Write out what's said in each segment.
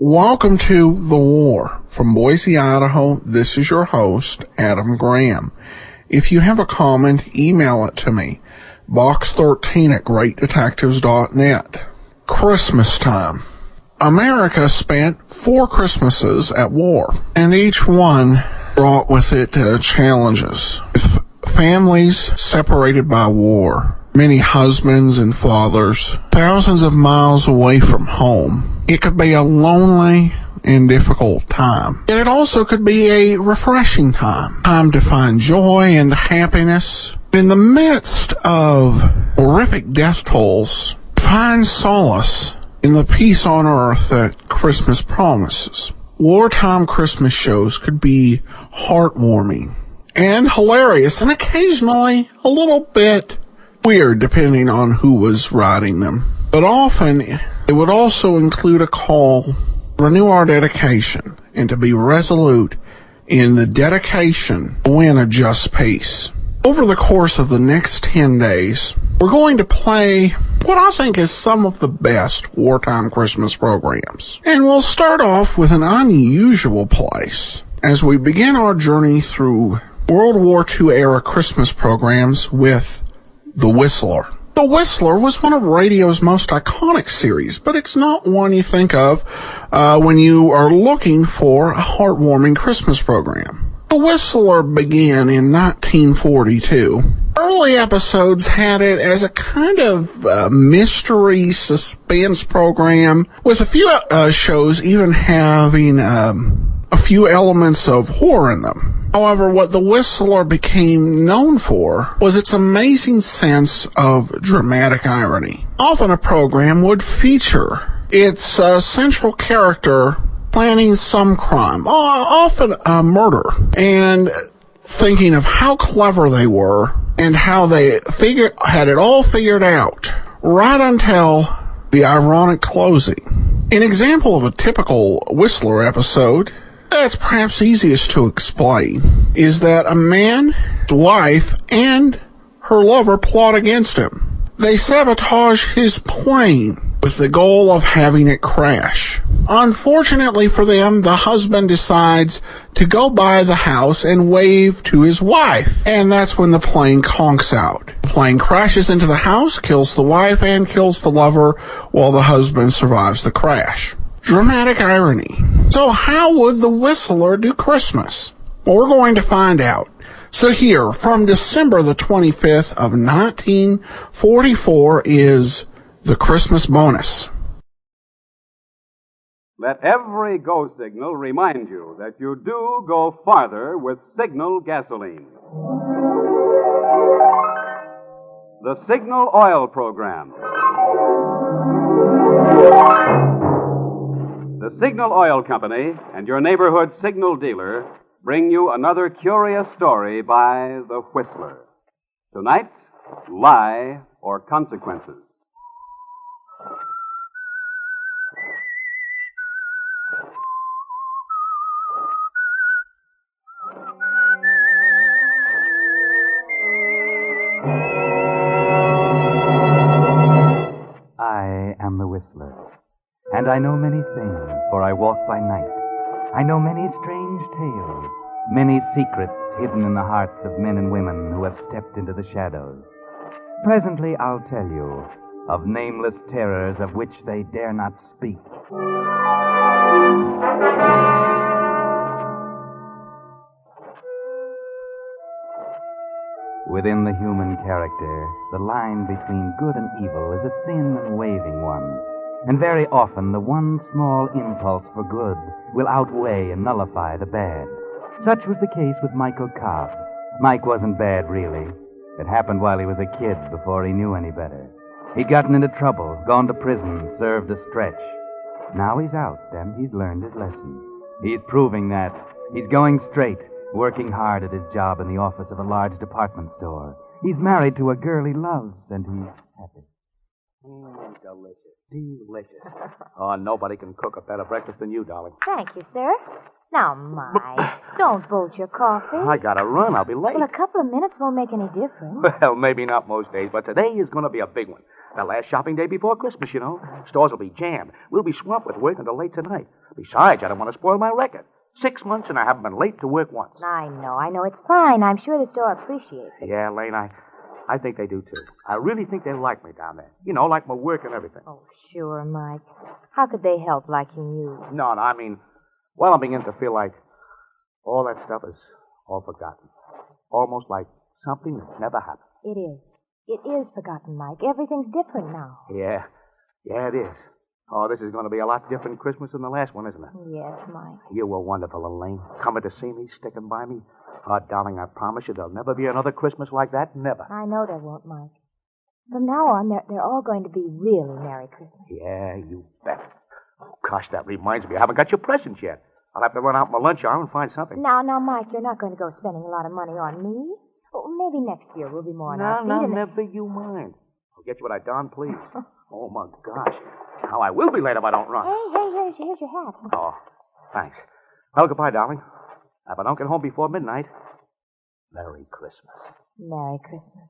Welcome to The War. From Boise, Idaho, this is your host, Adam Graham. If you have a comment, email it to me. box13@greatdetectives.net. Christmas time. America spent 4 Christmases at war, and each one brought with it challenges. With families separated by war, many husbands and fathers, thousands of miles away from home, it could be a lonely and difficult time. Yet it also could be a refreshing time to find joy and happiness. In the midst of horrific death tolls, find solace in the peace on earth that Christmas promises. Wartime Christmas shows could be heartwarming and hilarious, and occasionally a little bit weird depending on who was writing them. But often it would also include a call to renew our dedication and to be resolute in the dedication to win a just peace. Over the course of the next 10 days, we're going to play what I think is some of the best wartime Christmas programs. And we'll start off with an unusual place as we begin our journey through World War II era Christmas programs with The Whistler. The Whistler was one of radio's most iconic series, but it's not one you think of when you are looking for a heartwarming Christmas program. The Whistler began in 1942. Early episodes had it as a kind of mystery suspense program, with a few shows even having a few elements of horror in them. However, what The Whistler became known for was its amazing sense of dramatic irony. Often a program would feature its central character planning some crime, often a murder, and thinking of how clever they were and how they had it all figured out, right until the ironic closing. An example of a typical Whistler episode that's perhaps easiest to explain is that a man, his wife, and her lover plot against him. They sabotage his plane with the goal of having it crash. Unfortunately for them, the husband decides to go by the house and wave to his wife, and that's when the plane conks out. The plane crashes into the house, kills the wife, and kills the lover, while the husband survives the crash. Dramatic irony. So how would The Whistler do Christmas? Well, we're going to find out. So here, from December the 25th of 1944 is the Christmas bonus. Let every go signal remind you that you do go farther with Signal gasoline. The Signal Oil Program. The Signal Oil Company and your neighborhood Signal dealer bring you another curious story by The Whistler. Tonight, Lie or Consequences. I am the Whistler, and I know many things, for I walk by night. I know many strange tales, many secrets hidden in the hearts of men and women who have stepped into the shadows. Presently I'll tell you of nameless terrors of which they dare not speak. Within the human character, the line between good and evil is a thin and waving one. And very often the one small impulse for good will outweigh and nullify the bad. Such was the case with Michael Cobb. Mike wasn't bad, really. It happened while he was a kid before he knew any better. He'd gotten into trouble, gone to prison, served a stretch. Now he's out, and he's learned his lesson. He's proving that. He's going straight, working hard at his job in the office of a large department store. He's married to a girl he loves, and he's happy. Delicious. Delicious. Oh, nobody can cook a better breakfast than you, darling. Thank you, sir. Now, Mike, don't bolt your coffee. I gotta run. I'll be late. Well, a couple of minutes won't make any difference. Well, maybe not most days, but today is going to be a big one. The last shopping day before Christmas, you know. Stores will be jammed. We'll be swamped with work until late tonight. Besides, I don't want to spoil my record. 6 months and I haven't been late to work once. I know. It's fine. I'm sure the store appreciates it. Yeah, Lane, I think they do, too. I really think they like me down there. You know, like my work and everything. Oh, sure, Mike. How could they help liking you? No, I mean, well, I'm beginning to feel like all that stuff is all forgotten. Almost like something that never happened. It is. It is forgotten, Mike. Everything's different now. Yeah, it is. Oh, this is going to be a lot different Christmas than the last one, isn't it? Yes, Mike. You were wonderful, Elaine. Coming to see me, sticking by me. Oh, darling, I promise you there'll never be another Christmas like that. Never. I know there won't, Mike. From now on, they're all going to be really Merry Christmas. Yeah, you bet. Oh, gosh, that reminds me. I haven't got your presents yet. I'll have to run out my lunch hour and find something. Now, Mike, you're not going to go spending a lot of money on me. Oh, maybe next year we'll be more on our feet. No, never you mind. I'll get you what I darn please. Oh, my gosh. Now, I will be late if I don't run. Hey, here's your hat. Oh, thanks. Well, goodbye, darling. If I don't get home before midnight, Merry Christmas. Merry Christmas.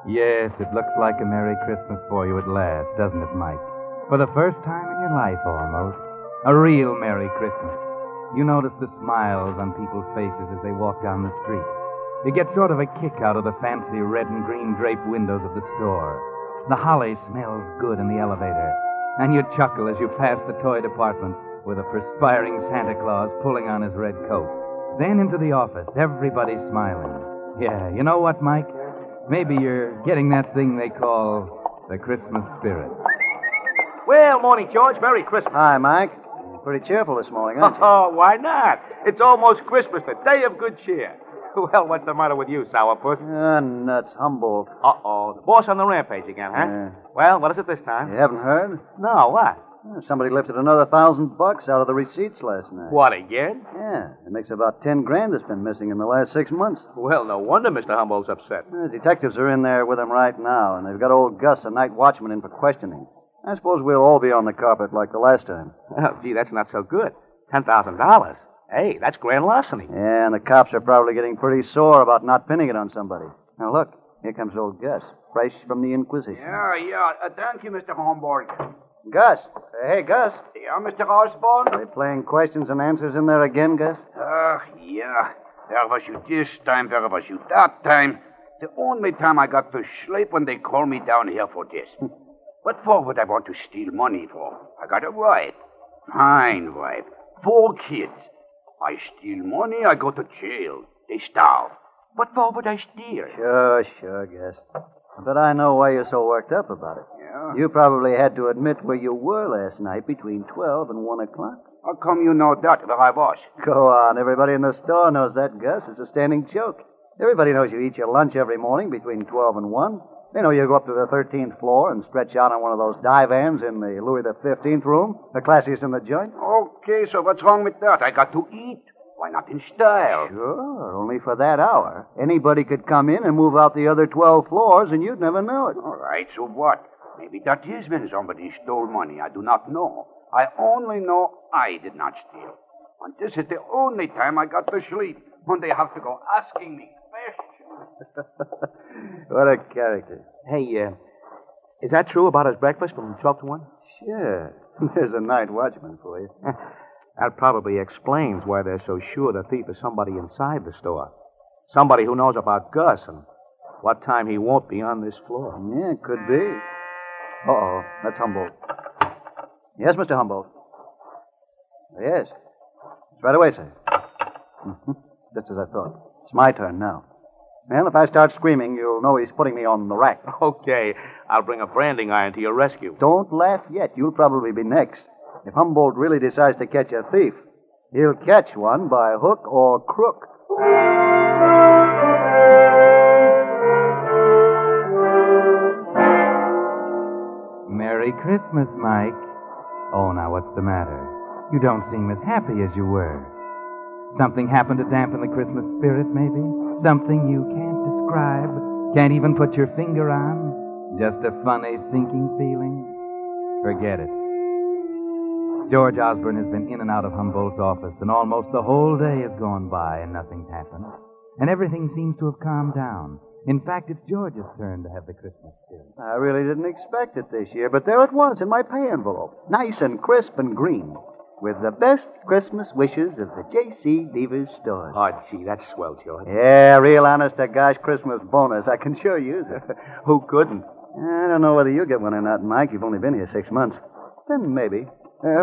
Yes, it looks like a Merry Christmas for you at last, doesn't it, Mike? For the first time in your life, almost. A real Merry Christmas. You notice the smiles on people's faces as they walk down the street. You get sort of a kick out of the fancy red and green draped windows of the store. The holly smells good in the elevator. And you chuckle as you pass the toy department with a perspiring Santa Claus pulling on his red coat. Then into the office, everybody smiling. Yeah, you know what, Mike? Maybe you're getting that thing they call the Christmas spirit. Well, morning, George. Merry Christmas. Hi, Mike. Pretty cheerful this morning, aren't you? Oh, why not? It's almost Christmas, the day of good cheer. Well, what's the matter with you, sourpuss? Nuts. Humboldt. Uh-oh. The boss on the rampage again, huh? Yeah. Well, what is it this time? You haven't heard? No, what? Somebody lifted another $1,000 out of the receipts last night. What, again? Yeah, it makes about 10 grand that's been missing in the last 6 months. Well, no wonder Mr. Humboldt's upset. Detectives are in there with him right now, and they've got old Gus, a night watchman, in for questioning. I suppose we'll all be on the carpet like the last time. Oh, gee, that's not so good. $10,000. Hey, that's grand larceny. Yeah, and the cops are probably getting pretty sore about not pinning it on somebody. Now, look, here comes old Gus, fresh from the Inquisition. Yeah. Thank you, Mr. Homburg. Gus. Hey, Gus. Yeah, Mr. Osborne? Are they playing questions and answers in there again, Gus? Yeah. Where was you this time? Where was you that time? The only time I got to sleep when they called me down here for this. What for would I want to steal money for? I got a wife. Fine wife. 4 kids. I steal money, I go to jail. They starve. What for would I steal? Sure, Gus. But I know why you're so worked up about it. Yeah? You probably had to admit where you were last night between 12 and 1 o'clock. How come you know that, where I was? Go on. Everybody in the store knows that, Gus. It's a standing joke. Everybody knows you eat your lunch every morning between 12 and 1. They know you go up to the 13th floor and stretch out on one of those divans in the Louis XV room, the classiest in the joint. Okay, so what's wrong with that? I got to eat. Why not in style? Sure, only for that hour. Anybody could come in and move out the other 12 floors, and you'd never know it. All right, so what? Maybe that is when somebody stole money. I do not know. I only know I did not steal. And this is the only time I got to sleep, when they have to go asking me questions. What a character. Hey, is that true about his breakfast from 12 to 1? Sure. There's a night watchman for you. That probably explains why they're so sure the thief is somebody inside the store. Somebody who knows about Gus and what time he won't be on this floor. Yeah, could be. Uh-oh, that's Humboldt. Yes, Mr. Humboldt. Yes. It's right away, sir. Just as I thought. It's my turn now. Well, if I start screaming, you'll know he's putting me on the rack. Okay, I'll bring a branding iron to your rescue. Don't laugh yet. You'll probably be next. If Humboldt really decides to catch a thief, he'll catch one by hook or crook. Merry Christmas, Mike. Oh, now what's the matter? You don't seem as happy as you were. Something happened to dampen the Christmas spirit, maybe? Something you can't describe, can't even put your finger on? Just a funny, sinking feeling? Forget it. George Osborne has been in and out of Humboldt's office, and almost the whole day has gone by and nothing's happened. And everything seems to have calmed down. In fact, it's George's turn to have the Christmas spirit. I really didn't expect it this year, but there it was in my pay envelope. Nice and crisp and green. With the best Christmas wishes of the J.C. Deaver's store. Oh, gee, that's swell, George. Yeah, real honest-to-gosh Christmas bonus. I can sure use it. Who couldn't? I don't know whether you'll get one or not, Mike. You've only been here 6 months. Then maybe.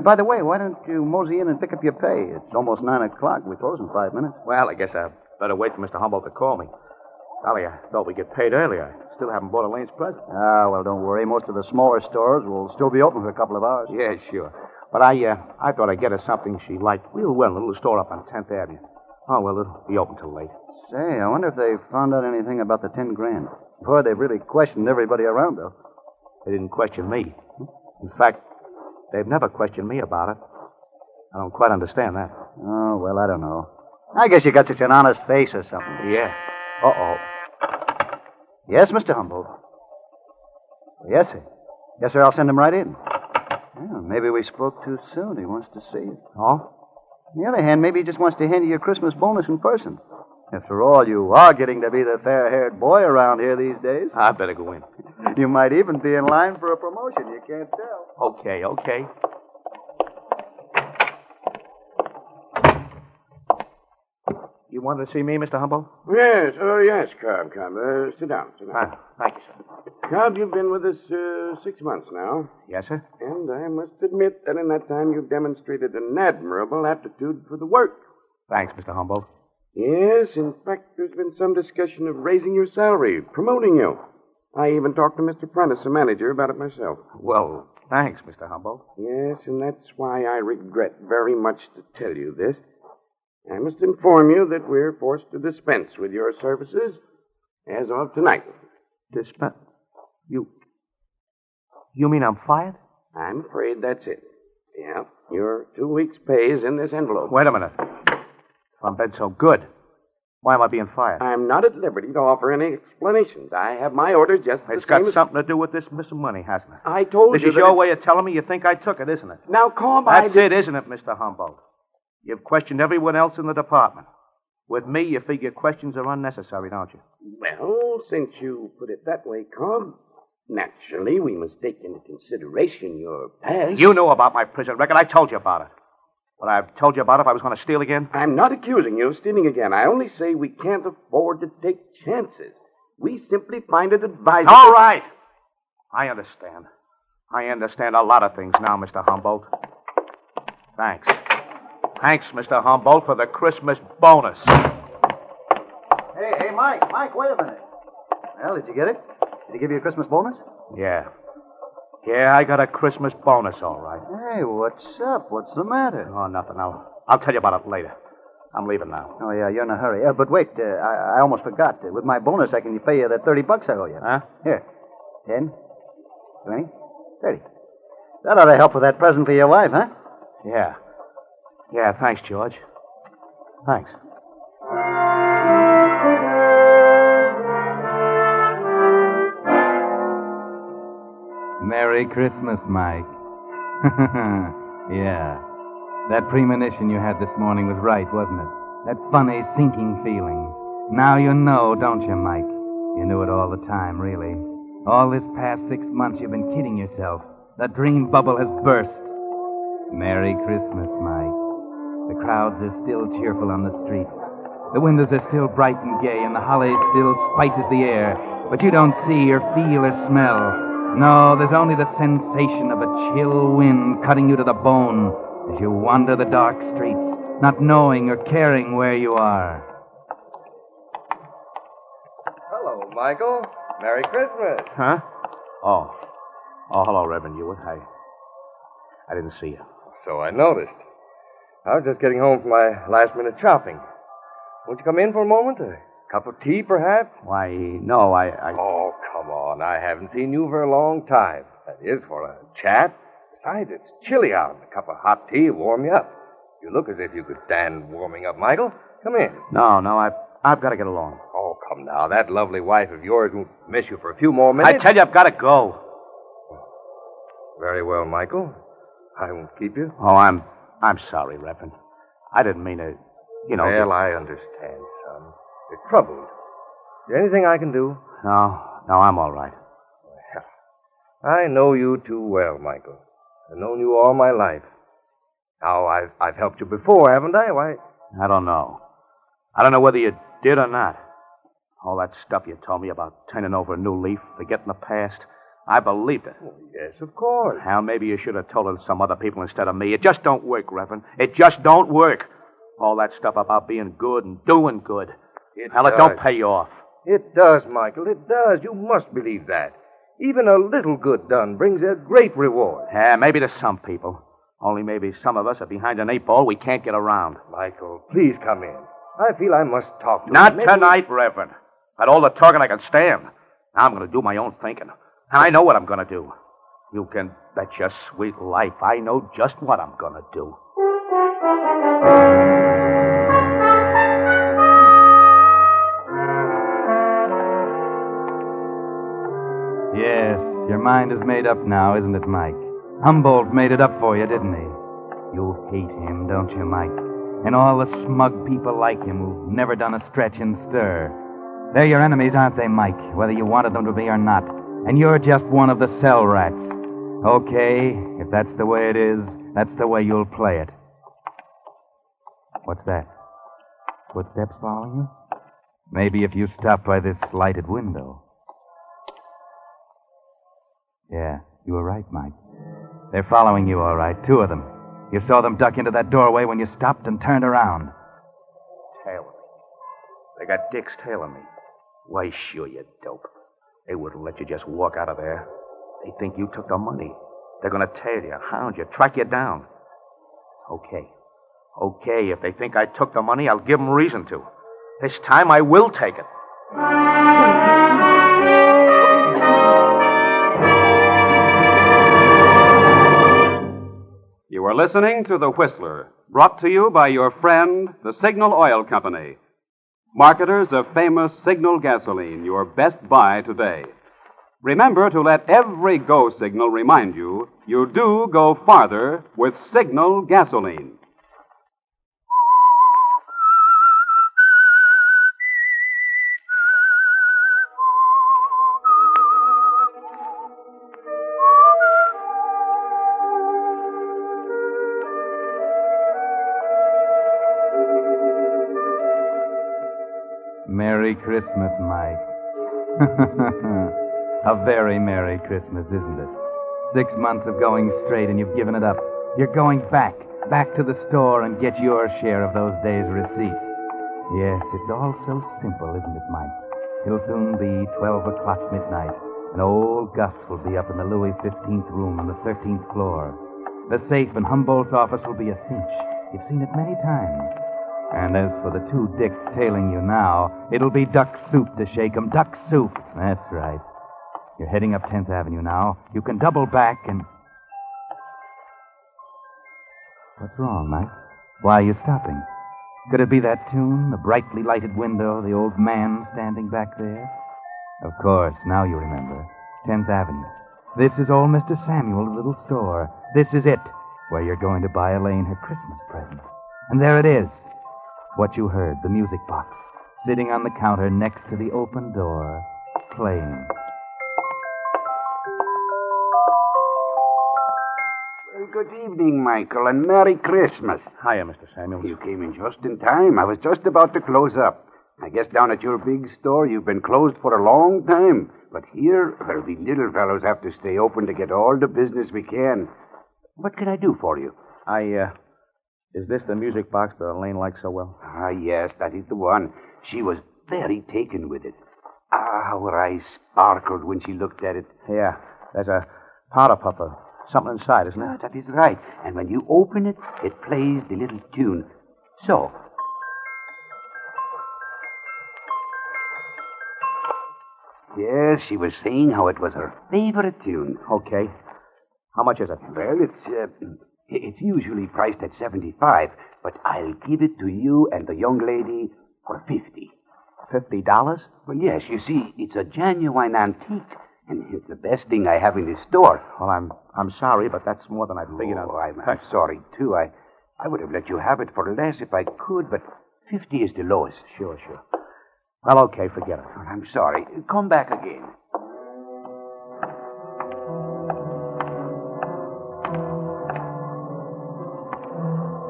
By the way, why don't you mosey in and pick up your pay? It's almost 9 o'clock. We close in 5 minutes. Well, I guess I better wait for Mr. Humboldt to call me. Golly, I thought we'd get paid earlier. I still haven't bought Elaine's present. Ah, well, don't worry. Most of the smaller stores will still be open for a couple of hours. Yeah, sure. But I thought I'd get her something she liked real well in a little store up on 10th Avenue. Oh, well, it'll be open till late. Say, I wonder if they found out anything about the 10 grand. Boy, they've really questioned everybody around, though. They didn't question me. In fact, they've never questioned me about it. I don't quite understand that. Oh, well, I don't know. I guess you got such an honest face or something. Yeah. Uh-oh. Yes, Mr. Humboldt. Yes, sir. Yes, sir, I'll send him right in. Well, maybe we spoke too soon. He wants to see you. Oh? On the other hand, maybe he just wants to hand you your Christmas bonus in person. After all, you are getting to be the fair-haired boy around here these days. I better go in. You might even be in line for a promotion. You can't tell. Okay. You wanted to see me, Mr. Humboldt? Yes, Cobb. Sit down. Thank you, sir. Cobb, you've been with us 6 months now. Yes, sir? And I must admit that in that time you've demonstrated an admirable aptitude for the work. Thanks, Mr. Humboldt. Yes, in fact, there's been some discussion of raising your salary, promoting you. I even talked to Mr. Prentice, the manager, about it myself. Well, thanks, Mr. Humboldt. Yes, and that's why I regret very much to tell you this. I must inform you that we're forced to dispense with your services as of tonight. Dispense? You mean I'm fired? I'm afraid that's it. Yeah, your 2 weeks' pay is in this envelope. Wait a minute. If I'm been so good, why am I being fired? I'm not at liberty to offer any explanations. I have my orders just the It's same got as... something to do with this missing money, hasn't it? I told This you is that your it- way of telling me you think I took it, isn't it? Now, Cobb, That's it, isn't it, Mr. Humboldt? You've questioned everyone else in the department. With me, you figure questions are unnecessary, don't you? Well, since you put it that way, Cobb, naturally we must take into consideration your past. You knew about my prison record. I told you about it. But I've told you about if I was going to steal again? I'm not accusing you of stealing again. I only say we can't afford to take chances. We simply find it advisable... All right. I understand. I understand a lot of things now, Mr. Humboldt. Thanks. Thanks, Mr. Humboldt, for the Christmas bonus. Hey, Mike, wait a minute. Well, did you get it? Did he give you a Christmas bonus? Yeah, I got a Christmas bonus, all right. Hey, what's up? What's the matter? Oh, nothing. I'll tell you about it later. I'm leaving now. Oh, yeah, you're in a hurry. But wait, I almost forgot. With my bonus, I can pay you that $30 I owe you. Huh? Here. 10, 20, 30. That ought to help with that present for your wife, huh? Yeah. Yeah, thanks, George. Thanks. Merry Christmas, Mike. Yeah. That premonition you had this morning was right, wasn't it? That funny, sinking feeling. Now you know, don't you, Mike? You knew it all the time, really. All this past 6 months you've been kidding yourself. The dream bubble has burst. Merry Christmas, Mike. The crowds are still cheerful on the streets. The windows are still bright and gay, and the holly still spices the air. But you don't see or feel or smell. No, there's only the sensation of a chill wind cutting you to the bone as you wander the dark streets, not knowing or caring where you are. Hello, Michael. Merry Christmas. Huh? Oh, hello, Reverend Hewitt. I didn't see you. So I noticed. I was just getting home from my last-minute shopping. Won't you come in for a moment? A cup of tea, perhaps? Why, no, I... Oh, come on. I haven't seen you for a long time. That is, for a chat. Besides, it's chilly out. A cup of hot tea will warm you up. You look as if you could stand warming up, Michael. Come in. No, I've got to get along. Oh, come now. That lovely wife of yours won't miss you for a few more minutes. I tell you, I've got to go. Very well, Michael. I won't keep you. Oh, I'm sorry, Reverend. I didn't mean to, Well, I understand, son. You're troubled. Is there anything I can do? No, I'm all right. I know you too well, Michael. I've known you all my life. Now, I've helped you before, haven't I? Why? I don't know. I don't know whether you did or not. All that stuff you told me about turning over a new leaf, forgetting the past, I believed it. Oh, yes, of course. Hal, maybe you should have told it to some other people instead of me. It just don't work, Reverend. It just don't work. All that stuff about being good and doing good. Hal, it don't pay you off. It does, Michael. It does. You must believe that. Even a little good done brings a great reward. Yeah, maybe to some people. Only maybe some of us are behind an 8-ball we can't get around. Michael, please come in. I feel I must talk to you. Not tonight, Reverend. Had all the talking I can stand. Now I'm going to do my own thinking. And I know what I'm going to do. You can bet your sweet life I know just what I'm going to do. Yes, your mind is made up now, isn't it, Mike? Humboldt made it up for you, didn't he? You hate him, don't you, Mike? And all the smug people like him who've never done a stretch and stir. They're your enemies, aren't they, Mike? Whether you wanted them to be or not. And you're just one of the cell rats. Okay, if that's the way it is, that's the way you'll play it. What's that? Footsteps following you? Maybe if you stop by this lighted window. Yeah, you were right, Mike. They're following you, all right. 2 of them. You saw them duck into that doorway when you stopped and turned around. Tailing me. They got Dick's tailing me. Why, sure, you dope. They wouldn't let you just walk out of there. They think you took the money. They're going to tail you, hound you, track you down. Okay, if they think I took the money, I'll give them reason to. This time I will take it. You are listening to The Whistler, brought to you by your friend, the Signal Oil Company. Marketers of famous Signal gasoline, your best buy today. Remember to let every go signal remind you do go farther with Signal gasoline. Merry Christmas, Mike. A very Merry Christmas, isn't it? 6 months of going straight and you've given it up. You're going back to the store and get your share of those days' receipts. Yes, it's all so simple, isn't it, Mike? It'll soon be 12 o'clock midnight, and old Gus will be up in the Louis 15th room on the 13th floor. The safe in Humboldt's office will be a cinch. You've seen it many times. And as for the 2 dicks tailing you now, it'll be duck soup to shake 'em. Duck soup. That's right. You're heading up 10th Avenue now. You can double back and... What's wrong, Mike? Why are you stopping? Could it be that tune, the brightly lighted window, the old man standing back there? Of course, now you remember. 10th Avenue. This is old Mr. Samuel's little store. This is it, where you're going to buy Elaine her Christmas present. And there it is. What you heard, the music box, sitting on the counter next to the open door, playing. Well, good evening, Michael, and Merry Christmas. Hiya, Mr. Samuels. You came in just in time. I was just about to close up. I guess down at your big store you've been closed for a long time. But here, well, we little fellows have to stay open to get all the business we can. What can I do for you? Is this the music box that Elaine likes so well? Ah, yes, that is the one. She was very taken with it. Ah, how her eyes sparkled when she looked at it. Yeah, there's a powder puff or something inside, isn't Ah, it? that is right. And when you open it, it plays the little tune. So. Yes, she was saying how it was her favorite tune. Okay. How much is it? Well, it's It's usually priced at 75, but I'll give it to you and the young lady for 50. $50? Well, yes, you see, it's a genuine antique, and it's the best thing I have in the store. Well, I'm sorry, but that's more than I figured out. Oh, I'm sorry, too. I would have let you have it for less if I could, but 50 is the lowest. Sure. Well, okay, forget it. Well, I'm sorry. Come back again.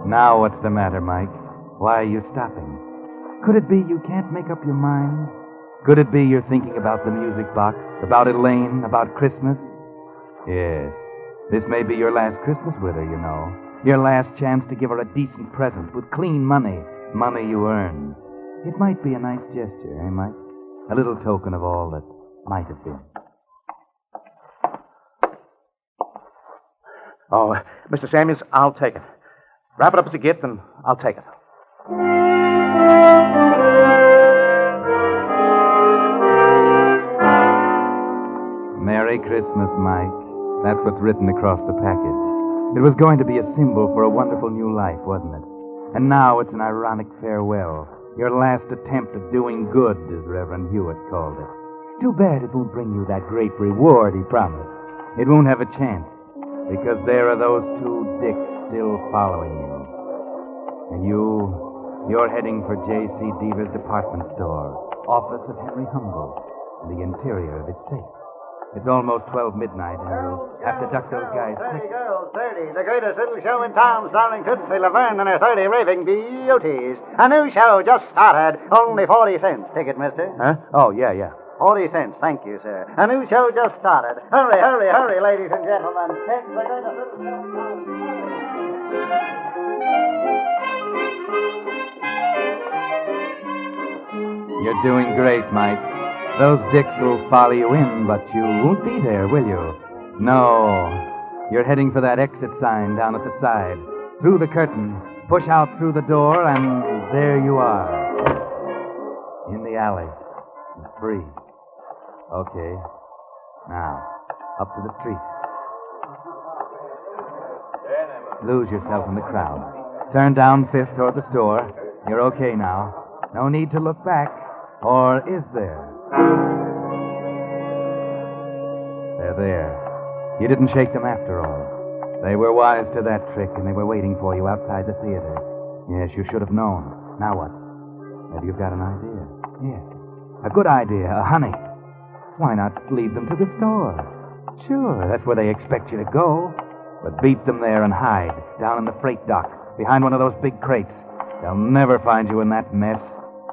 Now what's the matter, Mike? Why are you stopping? Could it be you can't make up your mind? Could it be you're thinking about the music box, about Elaine, about Christmas? Yes, this may be your last Christmas with her, you know. Your last chance to give her a decent present with clean money you earn. It might be a nice gesture, eh, Mike? A little token of all that might have been. Oh, Mr. Samuels, I'll take it. Wrap it up as a gift, and I'll take it. Merry Christmas, Mike. That's what's written across the package. It was going to be a symbol for a wonderful new life, wasn't it? And now it's an ironic farewell. Your last attempt at doing good, as Reverend Hewitt called it. Too bad it won't bring you that great reward he promised. It won't have a chance, because there are those two dicks still following you. And you're heading for J.C. Deaver's department store, office of Henry Humboldt, and the interior of its safe. It's almost 12 midnight, and you'll have to duck those guys 30 quick. girls, 30. The greatest little show in town, starring Tootsie Laverne and her 30 raving beauties. A new show just started. Only 40 cents. Ticket, mister. Huh? Oh, yeah. 40 cents. Thank you, sir. A new show just started. Hurry, ladies and gentlemen. It's the greatest little show in town. You're doing great, Mike. Those dicks will follow you in, but you won't be there, will you? No. You're heading for that exit sign down at the side. Through the curtain, push out through the door, and there you are. In the alley. It's free. Okay. Now, up to the street. Lose yourself in the crowd. Turn down Fifth toward the store. You're okay now. No need to look back. Or is there? They're there. You didn't shake them after all. They were wise to that trick, and they were waiting for you outside the theater. Yes, you should have known. Now what? Maybe you've got an idea. Yes. A good idea. A honey. Why not lead them to the store? Sure, that's where they expect you to go. But beat them there and hide, down in the freight dock, behind one of those big crates. They'll never find you in that mess.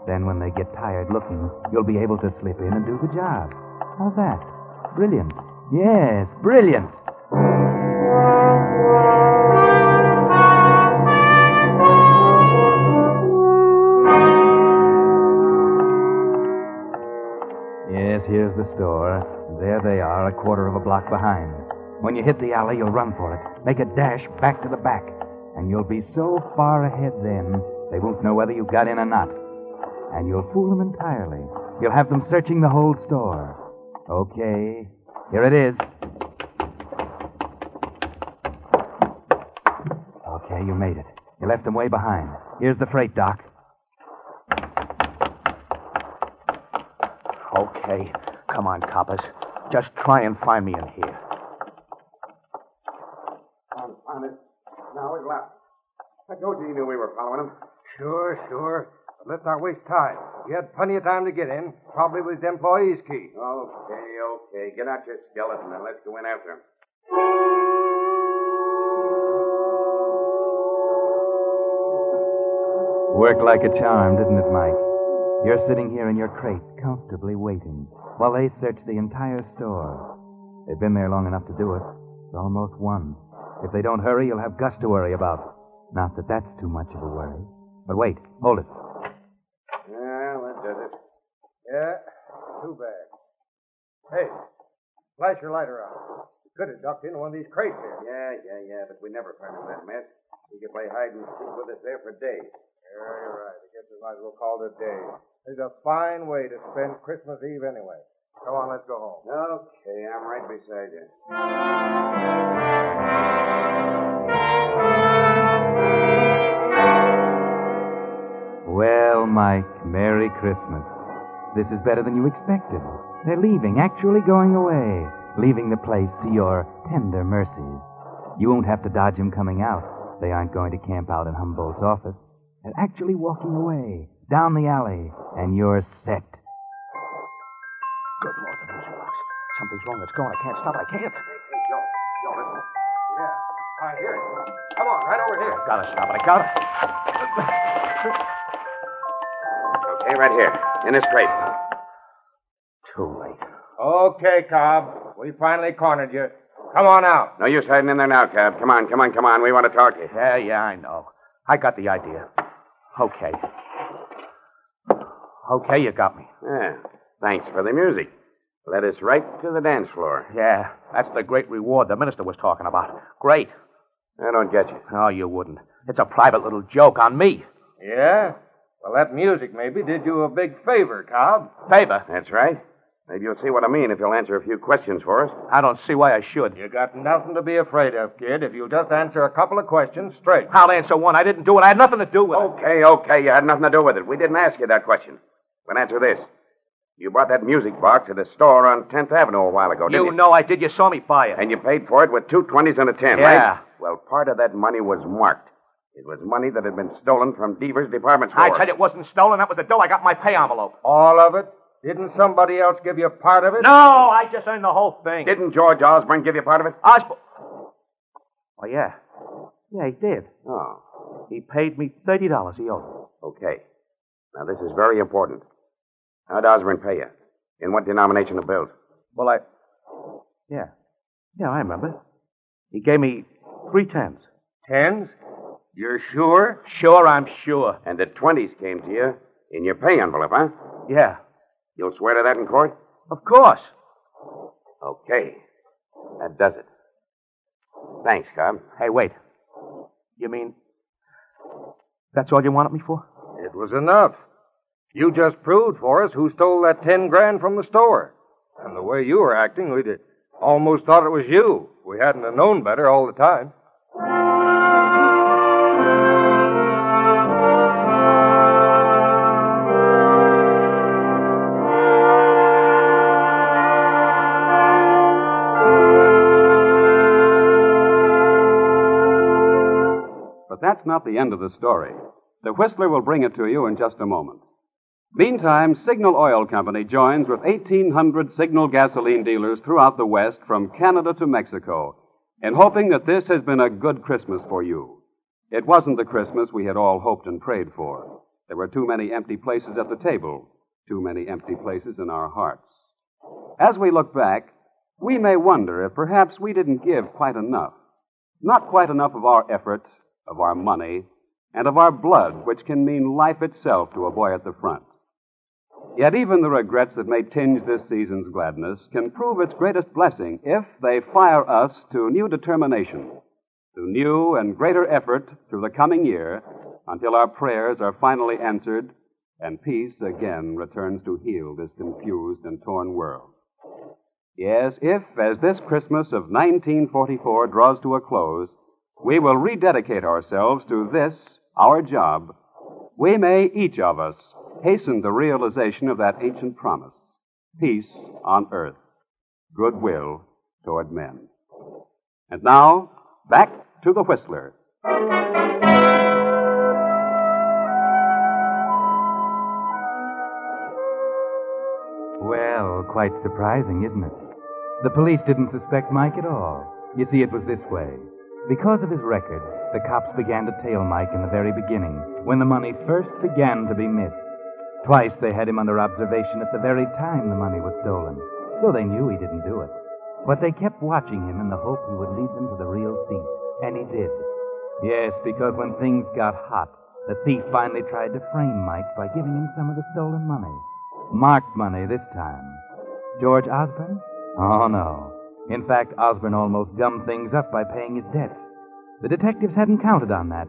Then when they get tired looking, you'll be able to slip in and do the job. How's that? Brilliant. Yes, brilliant. Yes, here's the store. There they are, a quarter of a block behind. When you hit the alley, you'll run for it. Make a dash back to the back. And you'll be so far ahead then, they won't know whether you got in or not. And you'll fool them entirely. You'll have them searching the whole store. Okay, here it is. Okay, you made it. You left them way behind. Here's the freight dock. Okay. Come on, coppers. Just try and find me in here. Found it. Now we've left. I told you knew we were following him. Sure. But let's not waste time. You had plenty of time to get in. Probably with the employee's key. Okay. Get out your skeleton and let's go in after him. Worked like a charm, didn't it, Mike? You're sitting here in your crate, comfortably waiting, while they search the entire store. They've been there long enough to do it. It's almost 1. If they don't hurry, you'll have Gus to worry about. Not that that's too much of a worry. But wait, hold it. Yeah, that does it. Yeah, too bad. Hey, flash your lighter out. You could have ducked into one of these crates here. Yeah, but we never find him that mess. He could play hide and seek with us there for days. Yeah, you're right. I guess we might as well call it a day. It's a fine way to spend Christmas Eve anyway. Come on, let's go home. Okay, I'm right beside you. Mike, Merry Christmas. This is better than you expected. They're leaving, actually going away, leaving the place to your tender mercies. You won't have to dodge them coming out. They aren't going to camp out in Humboldt's office. They're actually walking away, down the alley, and you're set. Good Lord, the music box. Something's wrong. It's going. I can't stop it. I can't. Hey, Joe, listen. Yeah, I hear it. Come on, right over here. I gotta stop it. I gotta. Okay, right here. In this crate. Too late. Okay, Cobb. We finally cornered you. Come on out. No use hiding in there now, Cab. Come on. We want to talk to you. Yeah, I know. I got the idea. Okay. Okay, you got me. Yeah. Thanks for the music. Led us right to the dance floor. Yeah, that's the great reward the minister was talking about. Great. I don't get you. Oh, you wouldn't. It's a private little joke on me. Yeah? Well, that music maybe did you a big favor, Cobb. Favor? That's right. Maybe you'll see what I mean if you'll answer a few questions for us. I don't see why I should. You got nothing to be afraid of, kid, if you'll just answer a couple of questions straight. I'll answer one. I didn't do it. I had nothing to do with it. Okay. You had nothing to do with it. We didn't ask you that question. But answer this. You bought that music box at a store on 10th Avenue a while ago, didn't you? You know I did. You saw me buy it. And you paid for it with 2 20s and a 10, Yeah. right? Well, part of that money was marked. It was money that had been stolen from Deaver's department store. I said it wasn't stolen. That was the dough. I got my pay envelope. All of it? Didn't somebody else give you part of it? No, I just earned the whole thing. Didn't George Osborne give you part of it? Oh, yeah. Yeah, he did. Oh. He paid me $30 he owed. Okay. Now, this is very important. How'd Osborne pay you? In what denomination of bills? Well, Yeah, I remember. He gave me 3 tens. Tens? You're sure? Sure, I'm sure. And the 20s came to you in your pay envelope, huh? Yeah. You'll swear to that in court? Of course. Okay. That does it. Thanks, Cobb. Hey, wait. You mean that's all you wanted me for? It was enough. You just proved for us who stole that 10 grand from the store. And the way you were acting, we'd almost thought it was you. We hadn't have known better all the time. But that's not the end of the story. The Whistler will bring it to you in just a moment. Meantime, Signal Oil Company joins with 1,800 Signal gasoline dealers throughout the West from Canada to Mexico in hoping that this has been a good Christmas for you. It wasn't the Christmas we had all hoped and prayed for. There were too many empty places at the table, too many empty places in our hearts. As we look back, we may wonder if perhaps we didn't give quite enough. Not quite enough of our effort, of our money, and of our blood, which can mean life itself to a boy at the front. Yet even the regrets that may tinge this season's gladness can prove its greatest blessing if they fire us to new determination, to new and greater effort through the coming year until our prayers are finally answered and peace again returns to heal this confused and torn world. Yes, if, as this Christmas of 1944 draws to a close, we will rededicate ourselves to this, our job, we may, each of us, hasten the realization of that ancient promise, peace on earth, goodwill toward men. And now, back to the Whistler. Well, quite surprising, isn't it? The police didn't suspect Mike at all. You see, it was this way. Because of his record, the cops began to tail Mike in the very beginning, when the money first began to be missed. Twice they had him under observation at the very time the money was stolen, so they knew he didn't do it. But they kept watching him in the hope he would lead them to the real thief, and he did. Yes, because when things got hot, the thief finally tried to frame Mike by giving him some of the stolen money. Marked money this time. George Osborne? Oh, no. In fact, Osborne almost gummed things up by paying his debts. The detectives hadn't counted on that.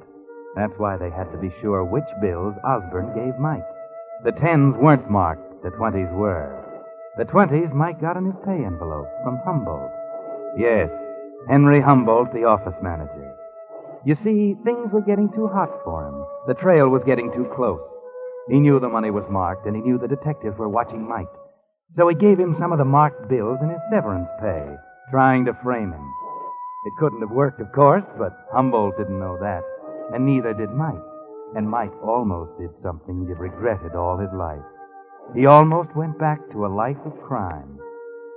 That's why they had to be sure which bills Osborne gave Mike. The 10s weren't marked, the 20s were. The 20s Mike got in his pay envelope from Humboldt. Yes, Henry Humboldt, the office manager. You see, things were getting too hot for him. The trail was getting too close. He knew the money was marked, and he knew the detectives were watching Mike. So he gave him some of the marked bills in his severance pay, trying to frame him. It couldn't have worked, of course, but Humboldt didn't know that, and neither did Mike. And Mike almost did something he'd regretted all his life. He almost went back to a life of crime.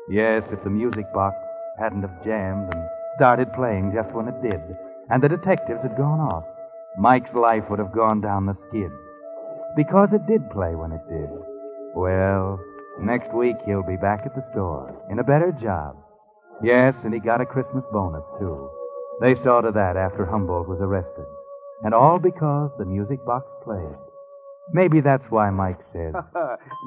Yes, if the music box hadn't have jammed and started playing just when it did, and the detectives had gone off, Mike's life would have gone down the skids. Because it did play when it did. Well, next week he'll be back at the store, in a better job. Yes, and he got a Christmas bonus, too. They saw to that after Humboldt was arrested. And all because the music box played. Maybe that's why Mike said,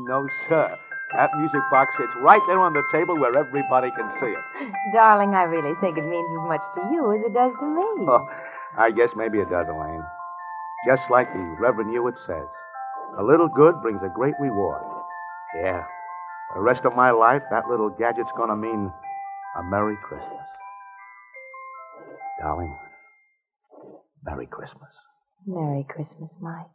No, sir. That music box sits right there on the table where everybody can see it. Darling, I really think it means as much to you as it does to me. Oh, I guess maybe it does, Elaine. Just like the Reverend Hewitt says, a little good brings a great reward. Yeah, the rest of my life, that little gadget's gonna mean a Merry Christmas. Darling, Merry Christmas. Merry Christmas, Mike.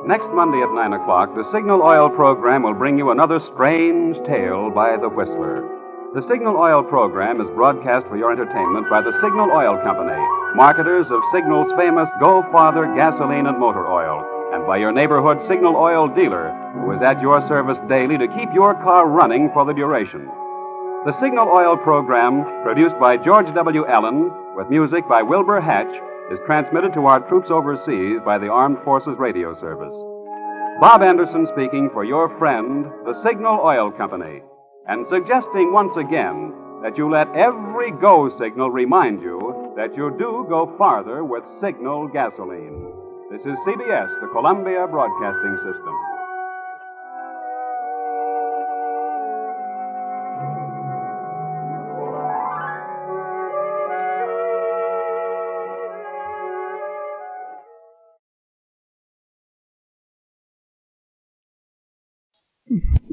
Next Monday at 9 o'clock, the Signal Oil program will bring you another strange tale by the Whistler. The Signal Oil program is broadcast for your entertainment by the Signal Oil Company, marketers of Signal's famous Go Farther gasoline and motor oil, and by your neighborhood Signal Oil dealer, who is at your service daily to keep your car running for the duration. The Signal Oil program, produced by George W. Allen, with music by Wilbur Hatch, is transmitted to our troops overseas by the Armed Forces Radio Service. Bob Anderson speaking for your friend, the Signal Oil Company, and suggesting once again that you let every go signal remind you that you do go farther with Signal gasoline. This is CBS, the Columbia Broadcasting System.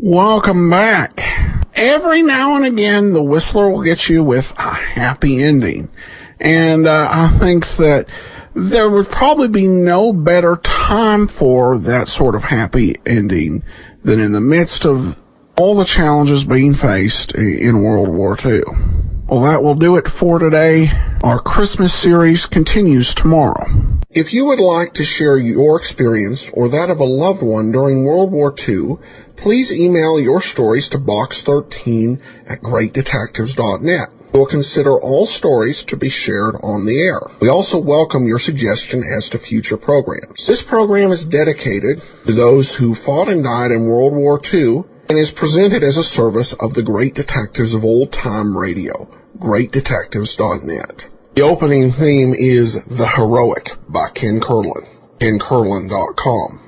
Welcome back. Every now and again, the Whistler will get you with a happy ending. And I think that there would probably be no better time for that sort of happy ending than in the midst of all the challenges being faced in World War II. Well, that will do it for today. Our Christmas series continues tomorrow. If you would like to share your experience or that of a loved one during World War II, please email your stories to box13@greatdetectives.net. We'll consider all stories to be shared on the air. We also welcome your suggestion as to future programs. This program is dedicated to those who fought and died in World War II and is presented as a service of the Great Detectives of Old Time Radio, greatdetectives.net. The opening theme is The Heroic by Ken Curlin, KenCurlin.com.